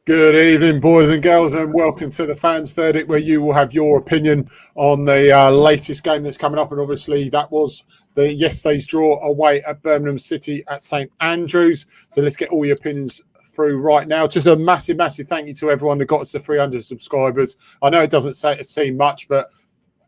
Good evening, boys and girls, and welcome to the Fans Verdict, where you will have your opinion on the latest game that's coming up. And obviously, that was the yesterday's draw away at Birmingham City at St Andrews. So let's get all your opinions through right now. Just a massive, massive thank you to everyone that got us to 300 subscribers. I know it doesn't seem much, but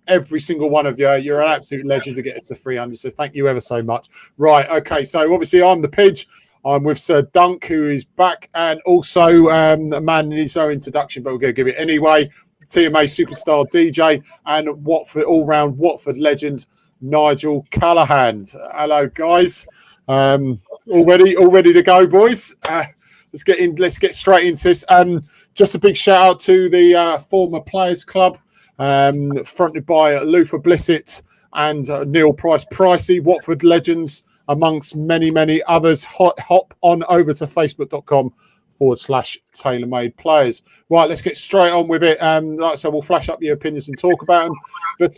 every single one of you, you're an absolute legend to get us to 300. So thank you ever so much. Right, okay. So obviously, I'm the Pidge. I'm with Sir Dunk, who is back, and also a man needs no introduction, but we're going to give it anyway. TMA superstar DJ and Watford all-round Watford legend Nigel Callaghan. Hello, guys. All ready to go, boys. Let's get in. Let's get straight into this. Just a big shout out to the former Players Club, fronted by Luther Blissett and Neil Price Pricey, Watford legends, amongst many, many others. Hop on over to facebook.com/tailor-made players. Right, let's get straight on with it. Like I said, we'll flash up your opinions and talk about them. But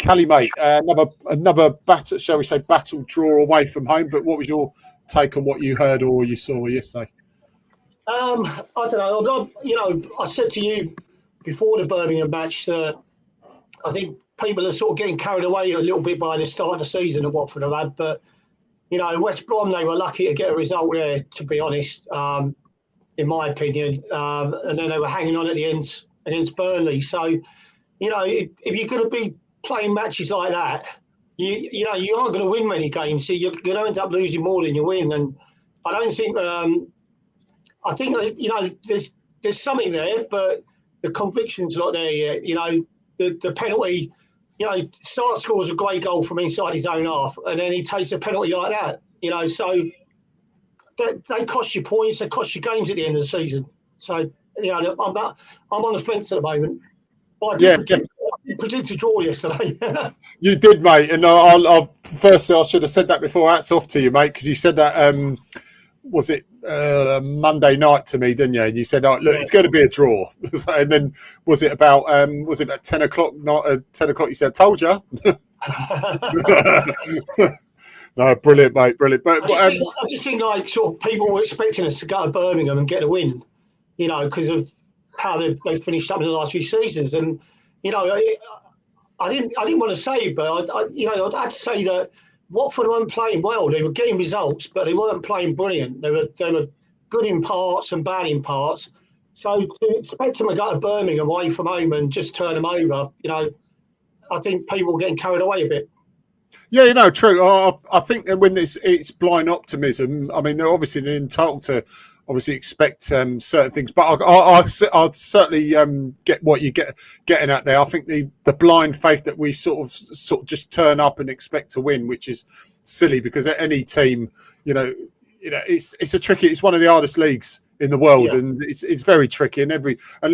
Callie, mate, another battle, shall we say, battle draw away from home. But what was your take on what you heard or you saw yesterday? I don't know. I said to you before the Birmingham match that I think people are sort of getting carried away a little bit by the start of the season of Watford have had. But, West Brom, they were lucky to get a result there, to be honest, in my opinion. And then they were hanging on at the end against Burnley. So, if you're going to be playing matches like that, you aren't going to win many games. So you're going to end up losing more than you win. And I don't think, I think, there's something there, but the conviction's not there yet. The penalty, Sart scores a great goal from inside his own half, and then he takes a penalty like that. So they cost you points, they cost you games at the end of the season. So, I'm on the fence at the moment. But I did predict a draw yesterday. You did, mate. And firstly, I should have said that before. Hats off to you, mate, because you said that. Was it Monday night to me, didn't you? And you said, "Oh, look, it's going to be a draw." And then was it about 10 o'clock? Not 10 o'clock. You said, "Told you." No, brilliant, mate, brilliant. But I just think like sort of people were expecting us to go to Birmingham and get a win, because of how they finished up in the last few seasons. And I didn't want to say, but I'd have to say that Watford weren't playing well. They were getting results, but they weren't playing brilliant. They were good in parts and bad in parts. So to expect them to go to Birmingham away from home and just turn them over, I think people are getting carried away a bit. Yeah, true. I think that when it's blind optimism, I mean, they're obviously entitled to expect certain things, but I certainly get what you're getting at there. I think the blind faith that we sort of just turn up and expect to win, which is silly, because any team, it's it's one of the hardest leagues in the world, and it's very tricky, and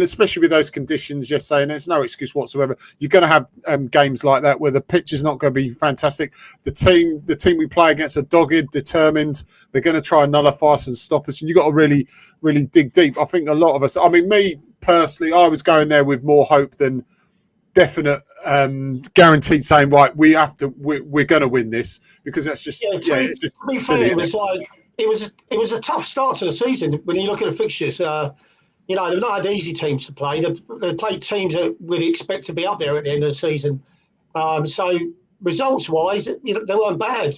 especially with those conditions yesterday, and there's no excuse whatsoever. You're going to have games like that where the pitch is not going to be fantastic. The team we play against are dogged, determined. They're going to try and nullify us and stop us, and you've got to really, really dig deep. I think a lot of us, I mean, me personally, I was going there with more hope than definite guaranteed saying, right, we're going to win this, because that's just it's just silly. It was a tough start to the season when you look at the fixtures. They've not had easy teams to play. They've played teams that we'd expect to be up there at the end of the season. So results-wise, they weren't bad.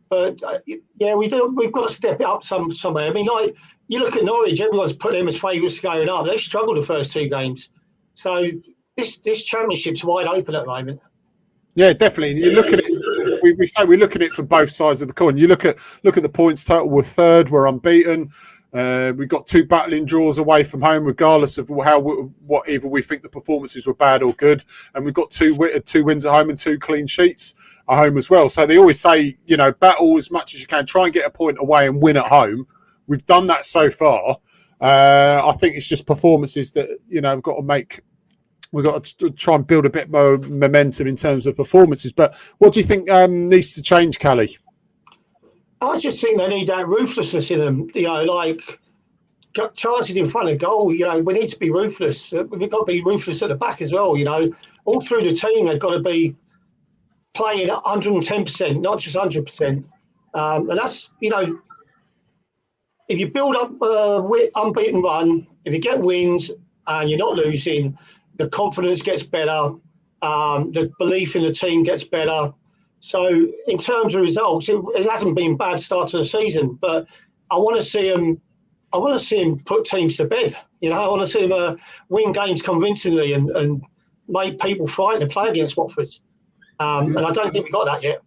But we've got to step it up somewhere. I mean, like you look at Norwich, everyone's put them as favourites going up. They've struggled the first two games. So this championship's wide open at the moment. Yeah, definitely. And you look at it. We say we look at it from both sides of the coin. You look at the points total. We're third. We're unbeaten. We've got two battling draws away from home, regardless of whatever we think the performances were bad or good. And we've got two wins at home and 2 clean sheets at home as well. So they always say, battle as much as you can. Try and get a point away and win at home. We've done that so far. I think it's just performances that we've got to make. We've got to try and build a bit more momentum in terms of performances. But what do you think needs to change, Callie? I just think they need that ruthlessness in them. Like chances in front of goal. We need to be ruthless. We've got to be ruthless at the back as well. All through the team, they've got to be playing 110%, not just 100%. And that's if you build up unbeaten run, if you get wins and you're not losing, the confidence gets better, the belief in the team gets better. So in terms of results, it hasn't been a bad start to the season, but I want to see them. I want to see him put teams to bed. I want to see him win games convincingly and make people frightened to play against Watford. And I don't think we got that yet.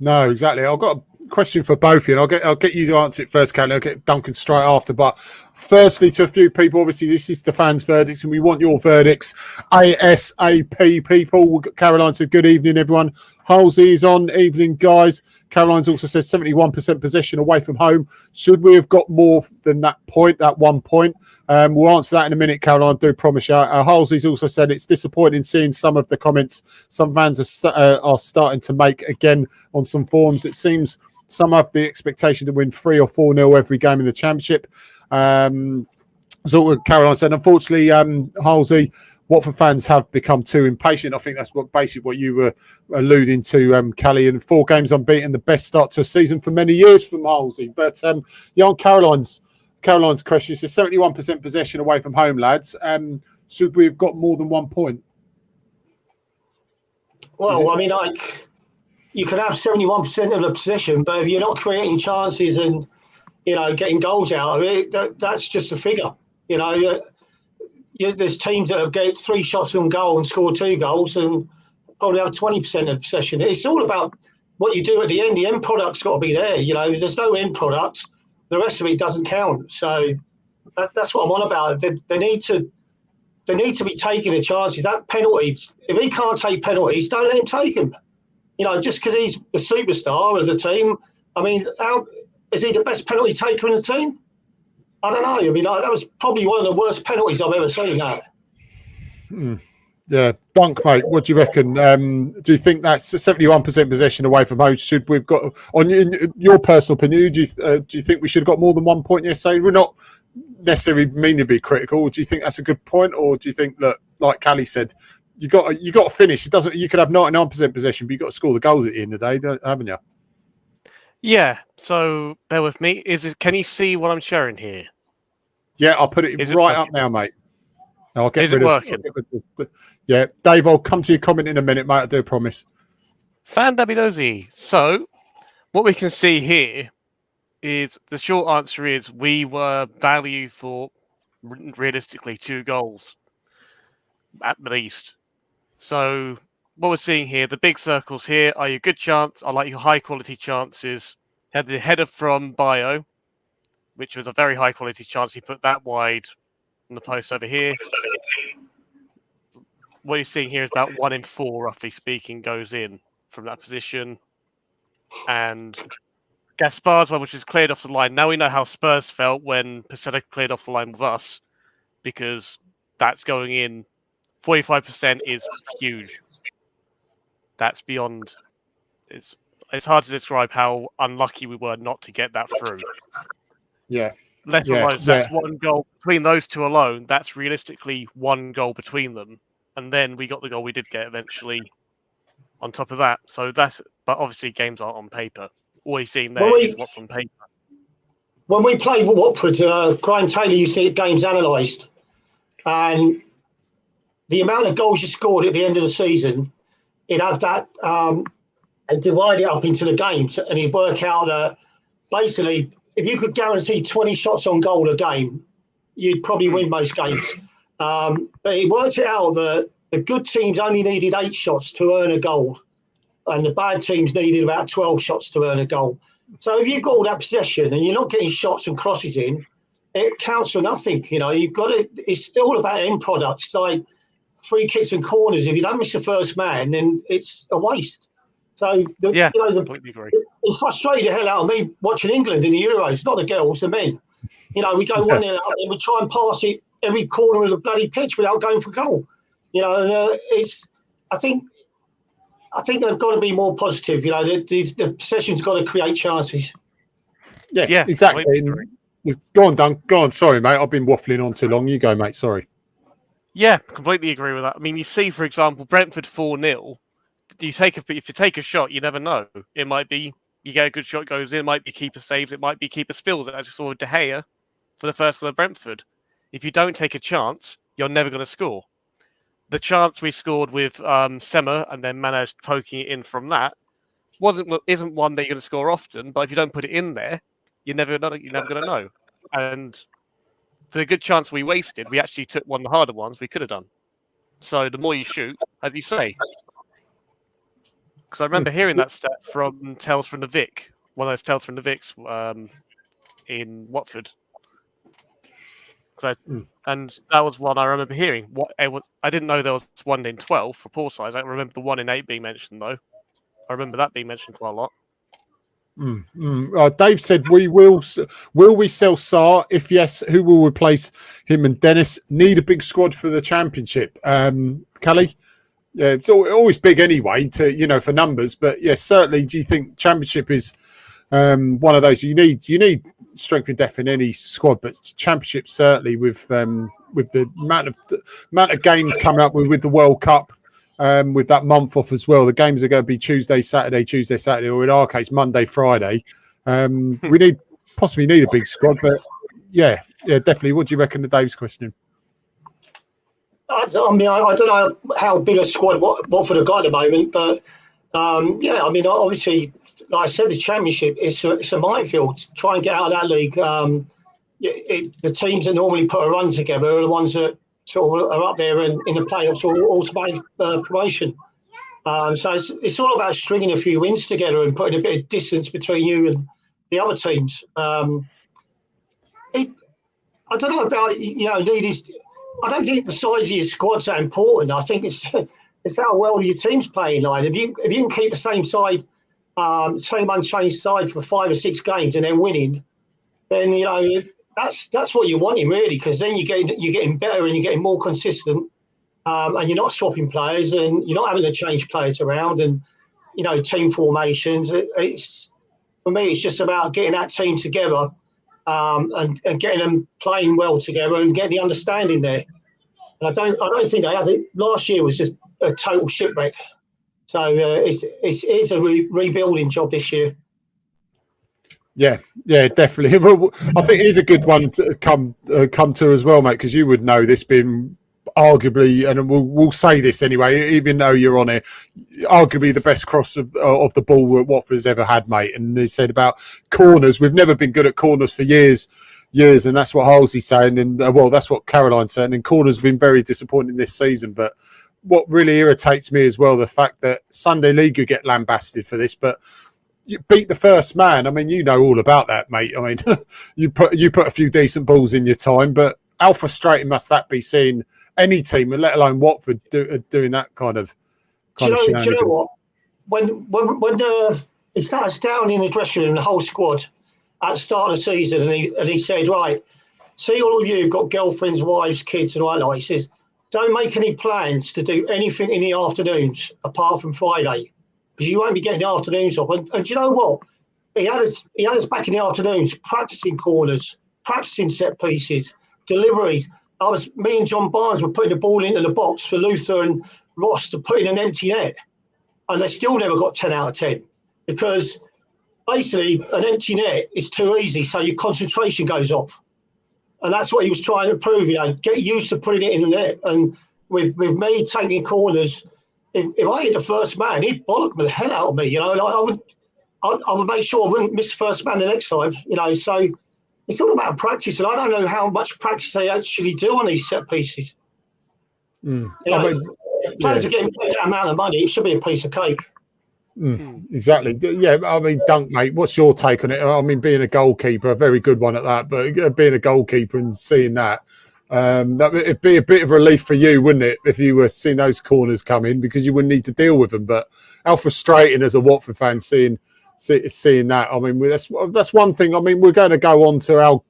No, exactly. I've got a question for both of you, and I'll get you to answer it first, Kelly. I'll get Duncan straight after. But firstly, to a few people, obviously, this is the fans' verdicts, and we want your verdicts ASAP, people. Caroline said, good evening, everyone. Halsey is on. Evening, guys. Caroline's also says 71% possession away from home. Should we have got more than that 1 point? We'll answer that in a minute, Caroline, do promise you. Halsey's also said it's disappointing seeing some of the comments some fans are starting to make again on some forums. It seems some have the expectation to win 3 or 4-0 every game in the Championship. So what Caroline said, unfortunately, Halsey, Watford fans have become too impatient. I think that's basically what you were alluding to, Callie. And 4 games unbeaten, the best start to a season for many years from Halsey. But on Caroline's question, it's 71% possession away from home, lads. Should we have got more than 1 point? Well, I mean, you can have 71% of the possession, but if you're not creating chances and getting goals out of it, that's just a figure. There's teams that have got 3 shots on goal and scored 2 goals and probably have 20% of possession. It's all about what you do at the end. The end product's got to be there. There's no end product. The rest of it doesn't count. So that's what I'm on about. They need to be taking the chances. That penalty, if he can't take penalties, don't let him take them. Just because he's the superstar of the team. I mean, is he the best penalty taker in the team? I don't know. I mean, that was probably one of the worst penalties I've ever seen. Yeah, Dunk, mate. What do you reckon? Do you think that's 71% possession away from home? Should we've got, on your personal opinion, do you think we should have got more than 1 point yesterday? We're not necessarily mean to be critical. Do you think that's a good point, or do you think that, like Callie said, you got to finish? It doesn't. You could have 99% possession, but you got to score the goals at the end of the day, haven't you? Yeah, so bear with me. Can you see what I'm sharing here? Yeah, I'll put it right up now, mate. I'll get Is it working? Yeah, Dave, I'll come to your comment in a minute, mate. I do promise. Fan Dabidozi. So, what we can see here is the short answer is we were value for realistically 2 goals at least. So, what we're seeing here, the big circles here are your good chance. I like your high quality chances. Had the header from Bio, which was a very high quality chance. He put that wide on the post over here. What you're seeing here is about 1 in 4, roughly speaking, goes in from that position. And Gaspar's one, which is cleared off the line. Now we know how Spurs felt when Paseta cleared off the line with us, because that's going in. 45% is huge. That's beyond. It's hard to describe how unlucky we were not to get that through. Yeah. Let alone that's 1 goal between those 2 alone. That's realistically 1 goal between them, and then we got the goal we did get eventually on top of that. So but obviously games aren't on paper. All you're seeing there is what's on paper. When we played Watford, Graham Taylor used to get games analysed, and the amount of goals you scored at the end of the season, he'd have that and divide it up into the games, and he'd work out that basically, if you could guarantee 20 shots on goal a game, you'd probably win most games. But he worked it out that the good teams only needed 8 shots to earn a goal, and the bad teams needed about 12 shots to earn a goal. So if you've got all that possession and you're not getting shots and crosses in, it counts for nothing. You've got it. It's all about end products, like free kicks and corners. If you don't miss the first man, then it's a waste. So completely agree. It frustrated the hell out of me watching England in the Euros, not the girls, the men. We go 1-0 up and we try and pass it every corner of the bloody pitch without going for goal. I think they've got to be more positive. The possession's got to create chances. Yeah, exactly. Go on, Dunk. Go on. Sorry, mate. I've been waffling on too long. You go, mate. Sorry. Yeah, completely agree with that. I mean, you see, for example, Brentford 4-0. If you take a shot, you never know. It might be You get a good shot, goes in. It might be keeper saves. It might be keeper spills. As we saw with De Gea for the first goal of Brentford. If you don't take a chance, you're never going to score. The chance we scored with Sema and then managed poking it in from that isn't one that you're going to score often. But if you don't put it in there, you're never going to know. And for the good chance we wasted, we actually took one of the harder ones we could have done. So the more you shoot, as you say. Because I remember hearing that stat from Tales from the Vic, one of those Tales from the Vics in Watford. And that was one I remember hearing. I didn't know there was one in 12 for poor size. I don't remember the 1 in 8 being mentioned, though. I remember that being mentioned quite a lot. Dave said, will we sell Sarr? If yes, who will replace him and Dennis? Need a big squad for the Championship. Callie? Yeah, it's always big anyway, for numbers. But yes, certainly. Do you think Championship is one of those you need strength and depth in any squad, but Championship certainly with the amount of games coming up with the World Cup, with that month off as well. The games are going to be Tuesday, Saturday, or in our case Monday, Friday. We possibly need a big squad, but yeah, definitely. What do you reckon to Dave's question? I don't know how big a squad Watford have got at the moment, but obviously, like I said, the Championship it's a minefield. Try and get out of that league. The teams that normally put a run together are the ones that sort of are up there in the playoffs or automatic promotion. So it's all about stringing a few wins together and putting a bit of distance between you and the other teams. I don't know about I don't think the size of your squad's that important. I think it's how well your team's playing. Like if you can keep the same side, same unchanged side for 5 or 6 games and then winning, then that's what you're wanting really, because then you're getting better and you're getting more consistent, and you're not swapping players and you're not having to change players around and team formations. For me, it's just about getting that team together. And getting them playing well together and getting the understanding there. And I don't think they had it. Last year was just a total shipwreck. So it's a rebuilding job this year. Yeah, definitely. Well, I think it is a good one to come to as well, mate, because you would know this being arguably, and we'll say this anyway, even though you're on it, arguably the best cross of the ball that Watford's ever had, mate. And they said about corners, we've never been good at corners for years, and that's what Halsey's saying, and that's what Caroline's saying. And corners have been very disappointing this season. But what really irritates me as well, the fact that Sunday League you get lambasted for this, but you beat the first man. I mean, you know all about that, mate. I mean, you put a few decent balls in your time, but how frustrating must that be seeing any team, let alone Watford, doing that kind of shenanigans? Do you know what? When he sat us down in the dressing room, the whole squad, at the start of the season, and he said, right, see all of you got girlfriends, wives, kids, and all that. He says, don't make any plans to do anything in the afternoons apart from Friday, because you won't be getting the afternoons off. And do you know what? He had us back in the afternoons practicing corners, practicing set pieces, deliveries. Me and John Barnes were putting the ball into the box for Luther and Ross to put in an empty net, and they still never got 10 out of 10 because basically an empty net is too easy, so your concentration goes off, and that's what he was trying to prove. Get used to putting it in the net. And with me taking corners, if I hit the first man, he'd bollock the hell out of me. I would make sure I wouldn't miss first man the next time. So. It's all about practice, and I don't know how much practice they actually do on these set pieces. Players are getting paid that amount of money. It should be a piece of cake. Exactly. Yeah, I mean, Dunk, mate, what's your take on it? I mean, being a goalkeeper, a very good one at that, but being a goalkeeper and seeing that it'd be a bit of relief for you, wouldn't it, if you were seeing those corners come in, because you wouldn't need to deal with them. But how frustrating as a Watford fan seeing that. I mean, that's one thing. I mean, we're going to go on to our,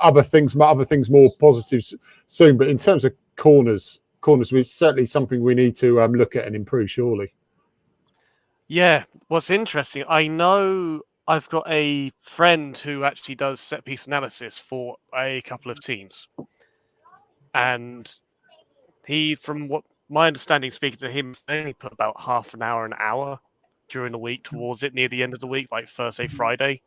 other things more positives soon. But in terms of corners, it's certainly something we need to look at and improve, surely. Yeah, what's interesting, I know I've got a friend who actually does set piece analysis for a couple of teams, and he, from what my understanding, speaking to him, only put about half an hour during the week towards it near the end of the week, like Thursday, Friday.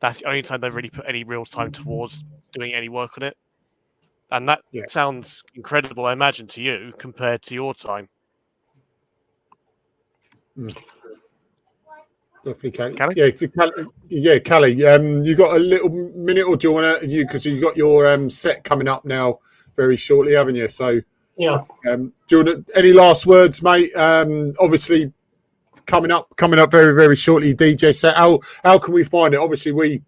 That's the only time they've really put any real time towards doing any work on it. And that sounds incredible, I imagine, to you compared to your time. Definitely, Callie. Callie? Callie. You got a little minute, or do you want to? Because you got your set coming up now very shortly, haven't you? So yeah. Do you want any last words, mate? Obviously, coming up very, very shortly. DJ set. How can we find it? Obviously, we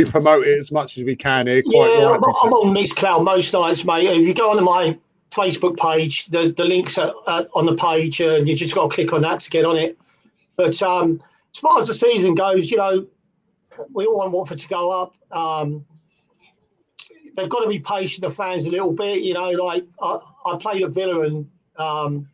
promote it as much as we can here. I'm on Mixcloud most nights, mate. If you go onto my Facebook page, the links are on the page, and you just got to click on that to get on it. But as far as the season goes, we all want Watford to go up. They've got to be patient, the fans, a little bit. Like I played at Villa, and the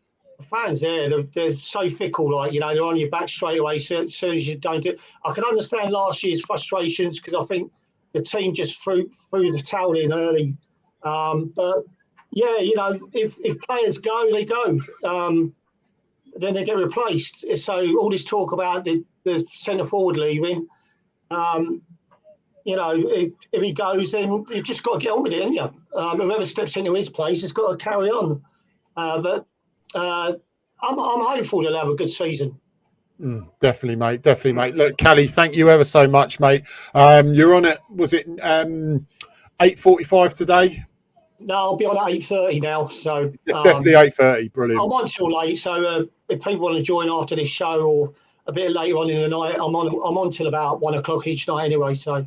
fans there, they're so fickle. Like, they're on your back straight away as soon as you don't do it. I can understand last year's frustrations because I think the team just threw the towel in early. But yeah, if players go, they go. Then they get replaced. So all this talk about the centre forward leaving, if he goes, then you've just got to get on with it, haven't you? Whoever steps into his place has got to carry on. But I'm hopeful they'll have a good season. Definitely, mate. Look, Callie, thank you ever so much, mate. You're on it. Was it 8:45 today? No, I'll be on at 8:30 now. So definitely 8:30. Brilliant. I'm on till late. So if people want to join after this show or a bit later on in the night, I'm on till about 1 o'clock each night anyway. So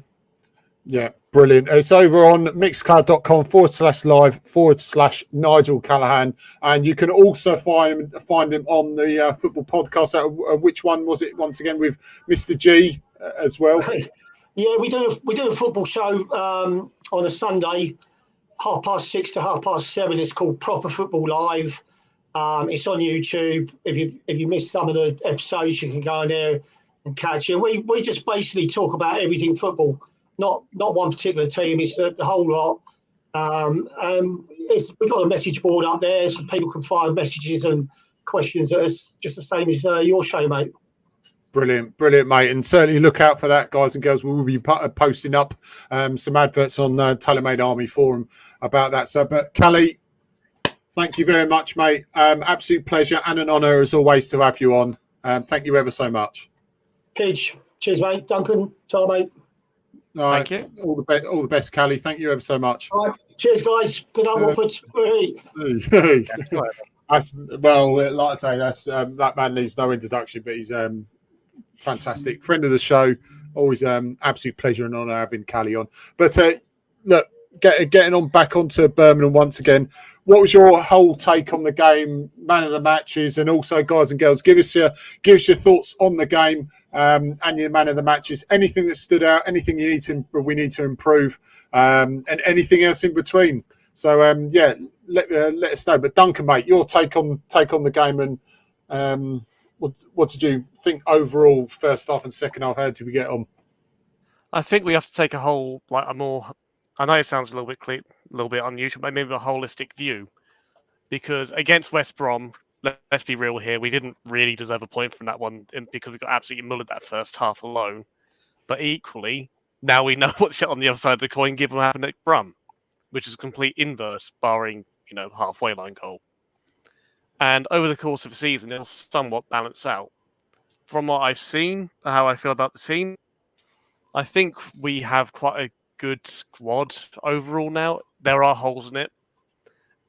yeah, brilliant. It's over on mixcloud.com/live/Nigel Callaghan, and you can also find him on the football podcast. Which one was it? Once again with Mr. G as well. Yeah, we do a football show on a Sunday, 6:30 to 7:30. It's called Proper Football Live. It's on YouTube. If you missed some of the episodes, you can go in there and catch it. We just basically talk about everything football, not one particular team. It's the whole lot. We've got a message board up there, so people can find messages and questions at us, just the same as your show, mate. Brilliant, mate. And certainly look out for that, guys and girls. We will be posting up some adverts on TaylorMade Army Forum about that. So, but Callie, thank you very much, mate. Absolute pleasure and an honour, as always, to have you on. Thank you ever so much. Pidge. Cheers, mate. Duncan. Ciao, mate. All right. Thank you. All the best, Callie. Thank you ever so much. All right. Cheers, guys. Good night, Watford. Well, like I say, that man needs no introduction, but he's fantastic friend of the show. Always absolute pleasure and honour having Callie on. But look, getting on back onto Birmingham once again. What was your whole take on the game, man of the matches, and also, guys and girls, give us your thoughts on the game and your man of the matches. Anything that stood out, anything we need to improve, and anything else in between. So let us know. But Duncan, mate, your take on the game, and what did you think overall, first half and second half? How did we get on? I think we have to take a more. I know it sounds a little bit unusual, but maybe a holistic view, because against West Brom, let's be real here, we didn't really deserve a point from that one because we got absolutely mullered that first half alone. But equally, now we know what's on the other side of the coin given what happened at Brum, which is a complete inverse, barring halfway line goal. And over the course of the season, it'll somewhat balance out. From what I've seen, how I feel about the team, I think we have quite a good squad overall now. There are holes in it.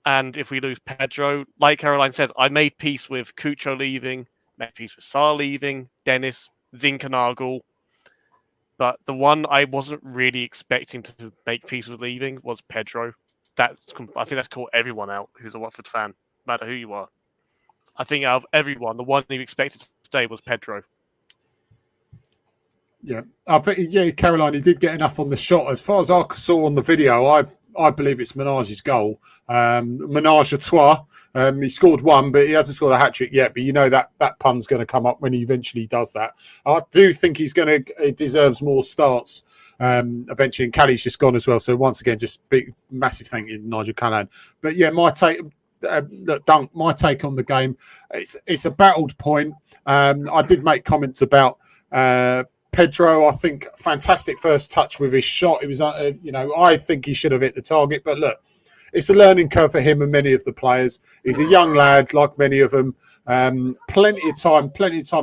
And if we lose Pedro, like Caroline says, I made peace with Cucho leaving, made peace with Sarr leaving, Dennis, Zinkernagel. But the one I wasn't really expecting to make peace with leaving was Pedro. I think that's caught everyone out who's a Watford fan, no matter who you are. I think out of everyone, the one you expected to stay was Pedro. Yeah, Caroline, he did get enough on the shot. As far as I saw on the video, I believe it's Menage's goal. Menage a trois. He scored one, but he hasn't scored a hat-trick yet. But that pun's going to come up when he eventually does that. I do think he deserves more starts eventually. And Callie's just gone as well. So once again, just big, massive thank you to Nigel Callaghan. But yeah, my take, look, Dunk, my take on the game, it's a battled point. I did make comments about Pedro. I think fantastic first touch with his shot. It was, I think he should have hit the target. But look, it's a learning curve for him and many of the players. He's a young lad, like many of them. Plenty of time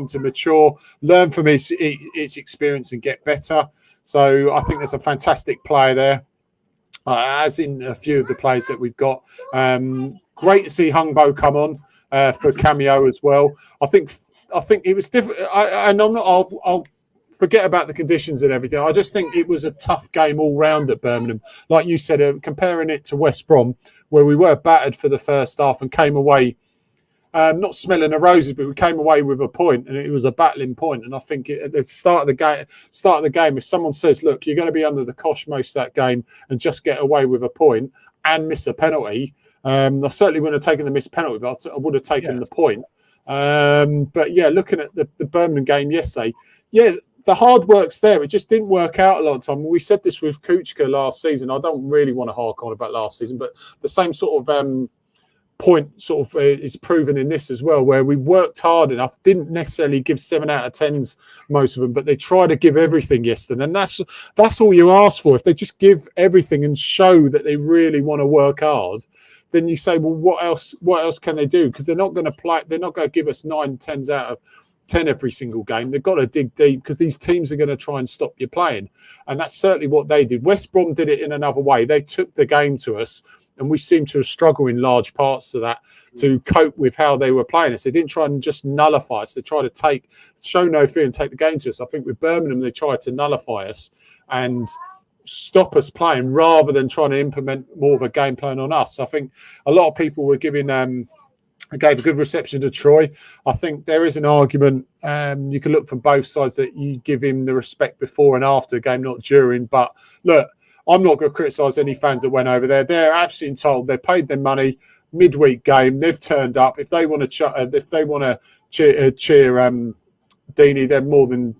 to mature, learn from his experience and get better. So I think there's a fantastic player there, as in a few of the players that we've got. Great to see Hungbo come on for a cameo as well. I think it was different, I'll forget about the conditions and everything. I just think it was a tough game all round at Birmingham. Like you said, comparing it to West Brom, where we were battered for the first half and came away not smelling the roses, but we came away with a point, and it was a battling point. And I think at the start of the game, if someone says, "Look, you're going to be under the cosh most of that game and just get away with a point and miss a penalty," I certainly wouldn't have taken the missed penalty, but I would have taken the point. But yeah, looking at the Birmingham game yesterday, the hard work's there. It just didn't work out a lot of time. We said this with Kuchka last season. I don't really want to hark on about last season, but the same sort of point is proven in this as well, where we worked hard enough, didn't necessarily give 7 out of 10s, most of them, but they try to give everything yesterday. And that's all you ask for. If they just give everything and show that they really want to work hard, then you say, well, what else can they do? Because they're not going to give us 9, 10s out of 10 every single game. They've got to dig deep, because these teams are going to try and stop you playing. And that's certainly what they did. West Brom did it in another way. They took the game to us, and we seem to have struggled in large parts to that, to cope with how they were playing us. They didn't try and just nullify us. They tried to show no fear and take the game to us. I think with Birmingham, they tried to nullify us and stop us playing rather than trying to implement more of a game plan on us. I think a lot of people were gave a good reception to Troy. I think there is an argument. You can look from both sides that you give him the respect before and after the game, not during. But look, I'm not going to criticise any fans that went over there. They're absolutely entitled. They paid their money. Midweek game, they've turned up. If they want to cheer Deeney, they're more than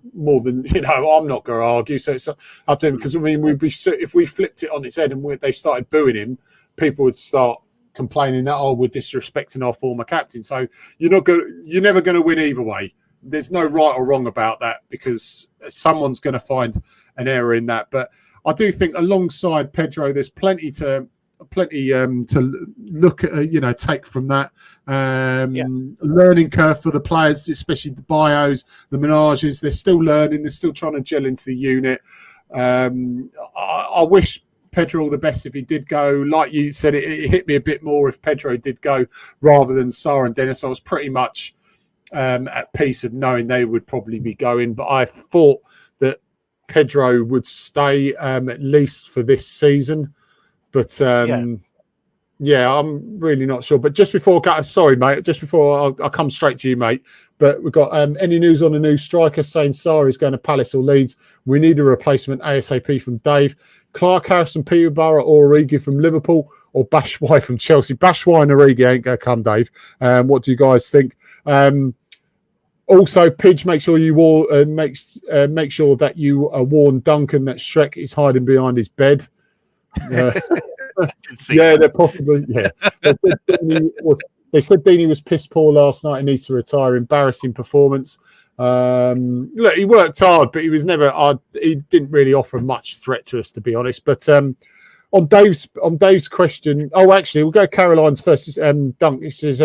I'm not going to argue. So it's up to him, because I mean, if we flipped it on its head and they started booing him, people would start complaining that we're disrespecting our former captain. So you're never going to win either way. There's no right or wrong about that, because someone's going to find an error in that. But I do think alongside Pedro, there's plenty to look at, take from that. Learning curve for the players, especially the bios, the menages. They're still learning. They're still trying to gel into the unit. I wish Pedro all the best if he did go. Like you said, it hit me a bit more if Pedro did go rather than Sarr and Dennis. I was pretty much at peace of knowing they would probably be going, but I thought that Pedro would stay at least for this season. But I'm really not sure. But just before, sorry, mate, just before I'll come straight to you, mate. But we've got any news on a new striker saying Sarr is going to Palace or Leeds. We need a replacement ASAP from Dave. Clark Harris from Peterborough or Origi from Liverpool, or Bashwai from Chelsea. Bashwai and Origi ain't going to come, Dave. What do you guys think? Also, Pidge, make sure you make sure that you warn Duncan that Shrek is hiding behind his bed. They're possibly. Yeah, they said Deeney was piss poor last night and needs to retire. Embarrassing performance. Look, he worked hard, but he was never. He didn't really offer much threat to us, to be honest. But on Dave's question, actually, we'll go Caroline's first. Dunk. He says,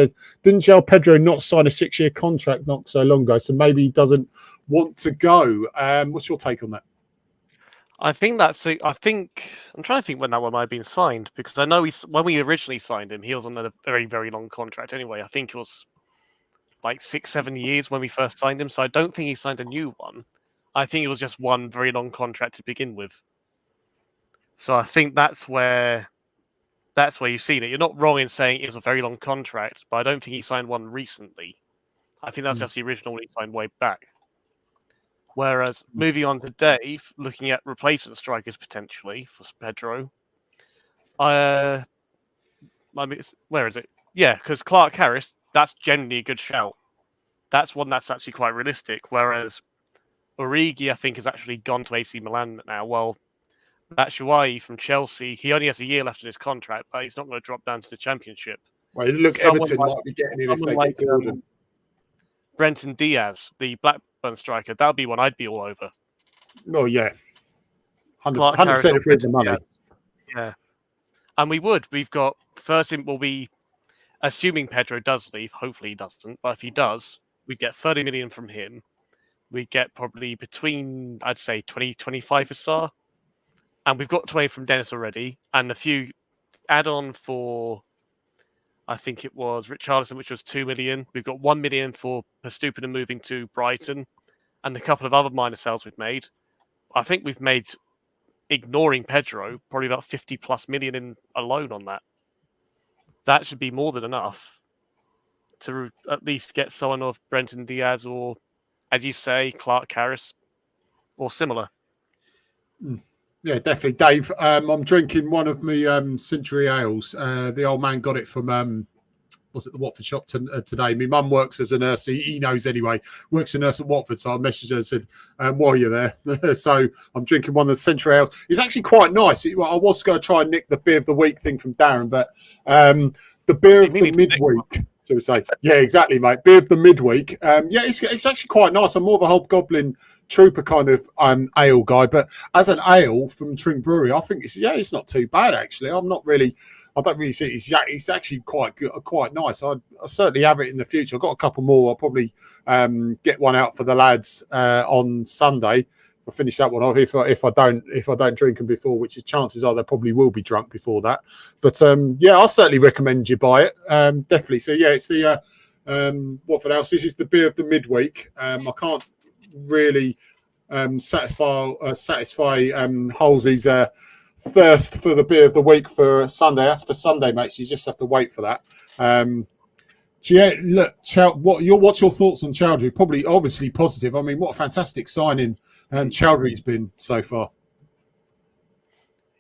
didn't João Pedro not sign a 6-year contract not so long ago? So maybe he doesn't want to go. What's your take on that? I think I'm trying to think when that one might have been signed, because I know when we originally signed him, he was on a very, very long contract anyway. I think it was like 6-7 years when we first signed him. So I don't think he signed a new one. I think it was just one very long contract to begin with. So I think that's where you've seen it. You're not wrong in saying it was a very long contract, but I don't think he signed one recently. I think that's just the original one he signed way back. Whereas moving on to Dave, looking at replacement strikers potentially for Pedro. Where is it? Yeah, because Clark Harris, that's generally a good shout. That's one that's actually quite realistic. Whereas Origi, I think, has actually gone to AC Milan now. Well, Batshuayi from Chelsea, he only has a year left in his contract, but he's not going to drop down to the Championship. Well, look, Someone Everton like, might be getting him if someone they like get Gordon. Brenton Diaz, the Blackburn striker, that would be one I'd be all over. Oh, yeah. Clark Harris 100% or if we had the Brenton money. Diaz. Yeah. And we would. We've got first in, will be, assuming Pedro does leave, hopefully he doesn't, but if he does, we'd get 30 million from him. We get probably between, I'd say, 20, 25 for Sarr. And we've got 20 from Dennis already. And a few add-on for, I think it was Richarlison, which was 2 million. We've got 1 million for Verstappen moving to Brighton. And a couple of other minor sales we've made. I think we've made, ignoring Pedro, probably about 50 plus million in alone on that. That should be more than enough to at least get someone of Brenton Diaz or, as you say, Clark Harris or similar. Yeah, definitely. Dave, I'm drinking one of my Century Ales. The old man got it from, was it the Watford shop today? My mum works as a nurse. He knows anyway. Works as a nurse at Watford. So I messaged her and said, why are you there? So I'm drinking one of the Century Ales. It's actually quite nice. I was going to try and nick the beer of the week thing from Darren, but the beer of the midweek, so we say, yeah, exactly, mate. Beer of the midweek. Yeah, it's actually quite nice. I'm more of a Hobgoblin Trooper kind of ale guy, but as an ale from Tring Brewery, I think it's not too bad actually. I don't really see it's actually quite good, quite nice. I'll certainly have it in the future. I've got a couple more. I'll probably get one out for the lads on Sunday. I'll finish that one off if I don't drink them before, which is chances are they probably will be drunk before that. But yeah, I'll certainly recommend you buy it. Definitely. So yeah, it's the Watford House. This is the beer of the midweek. I can't really satisfy Halsey's thirst for the beer of the week for Sunday. That's for Sunday, mate. So you just have to wait for that. Yeah, look, what's your thoughts on Chowdhury? Probably, obviously positive. I mean, what a fantastic signing Chowdhury's been so far.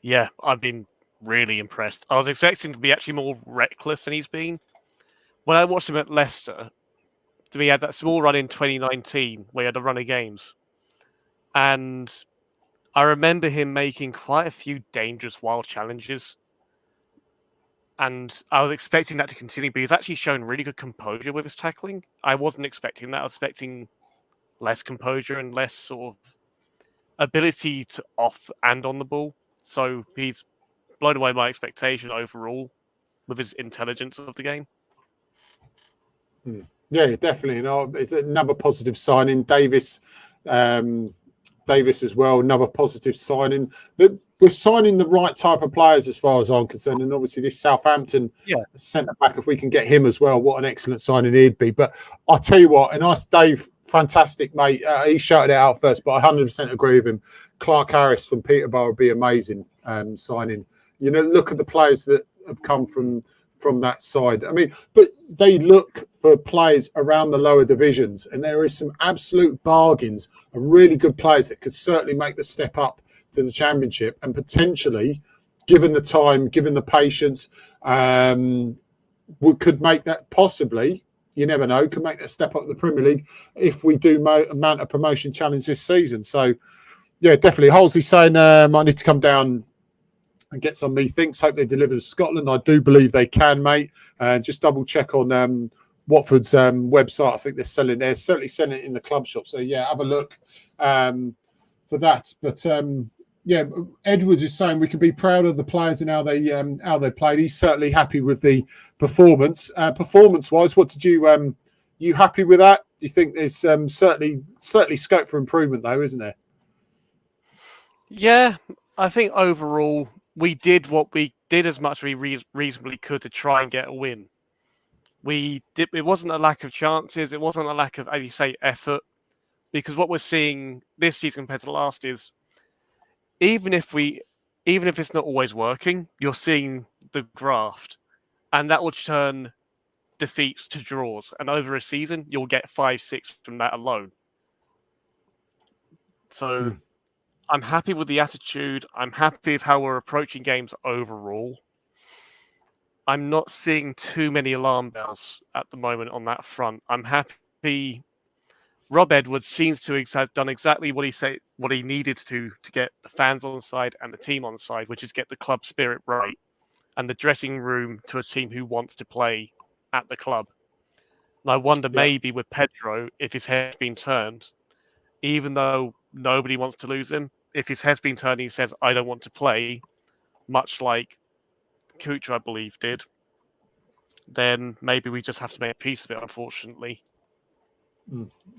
Yeah, I've been really impressed. I was expecting to be actually more reckless than he's been. When I watched him at Leicester, he had that small run in 2019 where he had a run of games. And I remember him making quite a few dangerous wild challenges. And I was expecting that to continue, but he's actually shown really good composure with his tackling. I wasn't expecting that. I was expecting less composure and less sort of ability to off and on the ball. So he's blown away my expectation overall with his intelligence of the game. Yeah, definitely. It's another positive signing. Davis as well, another positive signing. We're signing the right type of players as far as I'm concerned. And obviously this Southampton centre back, if we can get him as well, what an excellent signing he'd be. But I'll tell you what, and nice Dave, fantastic, mate. He shouted it out first, but I 100% agree with him. Clark Harris from Peterborough would be amazing signing. You know, look at the players that have come from that side. I mean, but they look for players around the lower divisions, and there is some absolute bargains of really good players that could certainly make the step up to the Championship, and potentially, given the time, given the patience, could make that possibly. You never know. Could make that step up to the Premier League if we do mount a promotion challenge this season. So, yeah, definitely. Halsey saying I need to come down and get some methinks. Hope they deliver to Scotland. I do believe they can, mate. Just double check on Watford's website. I think they're certainly selling it in the club shop. So yeah, have a look for that. But yeah, Edwards is saying we can be proud of the players and how they played. He's certainly happy with the performance. Performance-wise, what did you happy with that? Do you think there's certainly scope for improvement though, isn't there? Yeah, I think overall we did what we did as much as we reasonably could to try and get a win. It wasn't a lack of chances. It wasn't a lack of, as you say, effort. Because what we're seeing this season compared to last is, even if it's not always working, you're seeing the graft, and that will turn defeats to draws. And over a season, you'll get 5-6 from that alone. So I'm happy with the attitude. I'm happy with how we're approaching games overall. I'm not seeing too many alarm bells at the moment on that front. I'm happy. Rob Edwards seems to have done exactly what he needed to get the fans on the side and the team on the side, which is get the club spirit right. and the dressing room to a team who wants to play at the club. And I wonder maybe with Pedro, if his head's been turned, even though nobody wants to lose him, if his head's been turned and he says, I don't want to play, much like Kook, I believe, did, then maybe we just have to make peace of it, unfortunately.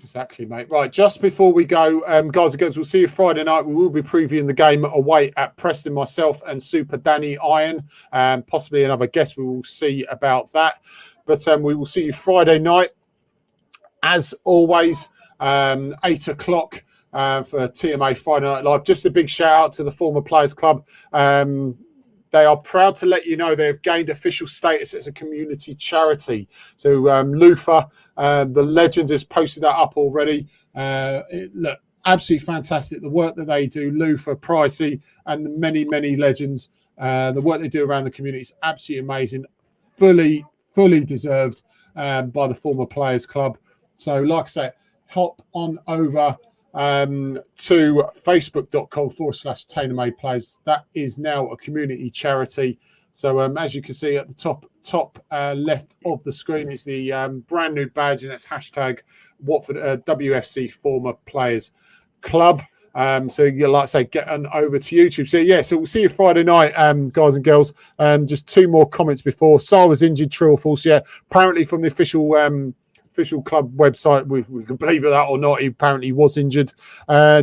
Exactly, mate. Right, just before we go, guys and girls, we'll see you Friday night. We will be previewing the game away at Preston, myself and Super Danny Iron, and possibly another guest. We will see about that. But we will see you Friday night, as always, 8 o'clock for TMA Friday Night Live. Just a big shout out to the former Players Club. They are proud to let you know they've gained official status as a community charity. So Lufa, the legend, has posted that up already. Look, absolutely fantastic. The work that they do, Lufa, Pricey, and the many, many legends. The work they do around the community is absolutely amazing. Fully deserved by the former Players Club. So like I say, hop on over to facebook.com/TaylorMade Players. That is now a community charity. So as you can see at the top left of the screen is the brand new badge, and that's hashtag Watford WFC Former Players Club. So you like I say, get on over to YouTube. So we'll see you Friday night, guys and girls. Just 2 more comments before. Sar was injured, true or false? Yeah, apparently from the official club website, we can believe that or not, he apparently was injured.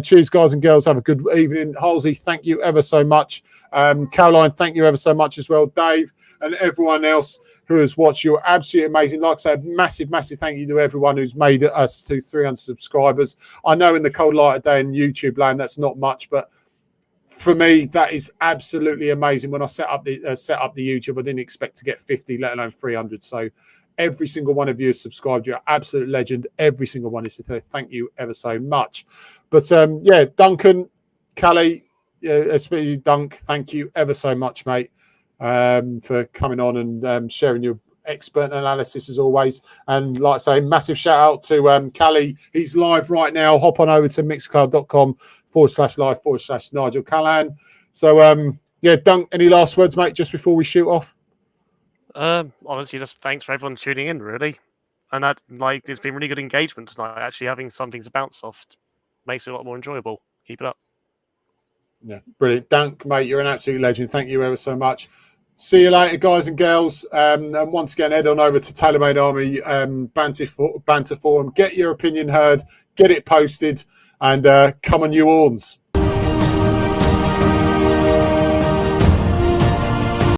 Cheers, guys and girls. Have a good evening. Halsey, thank you ever so much. Caroline, thank you ever so much as well. Dave and everyone else who has watched, you're absolutely amazing. Like I said, massive thank you to everyone who's made us to 300 subscribers. I know in the cold light of day in YouTube land that's not much, but for me that is absolutely amazing. When I set up the YouTube, I didn't expect to get 50, let alone 300. So every single one of you has subscribed. You're an absolute legend. Every single one is to say thank you ever so much. But Duncan, Callie, especially Dunk, thank you ever so much, mate, for coming on and sharing your expert analysis as always. And like I say, massive shout out to Callie. He's live right now. Hop on over to mixcloud.com/live/Nigel Callahan. So Dunk, any last words, mate, just before we shoot off? Honestly, just thanks for everyone tuning in, really. And that, there's been really good engagement tonight. Actually, having something to bounce off makes it a lot more enjoyable. Keep it up. Yeah, brilliant. Dunk, mate, you're an absolute legend. Thank you ever so much. See you later, guys and girls. And once again, head on over to TaylorMade Army Banter Forum. Get your opinion heard. Get it posted. And come on, you Orms.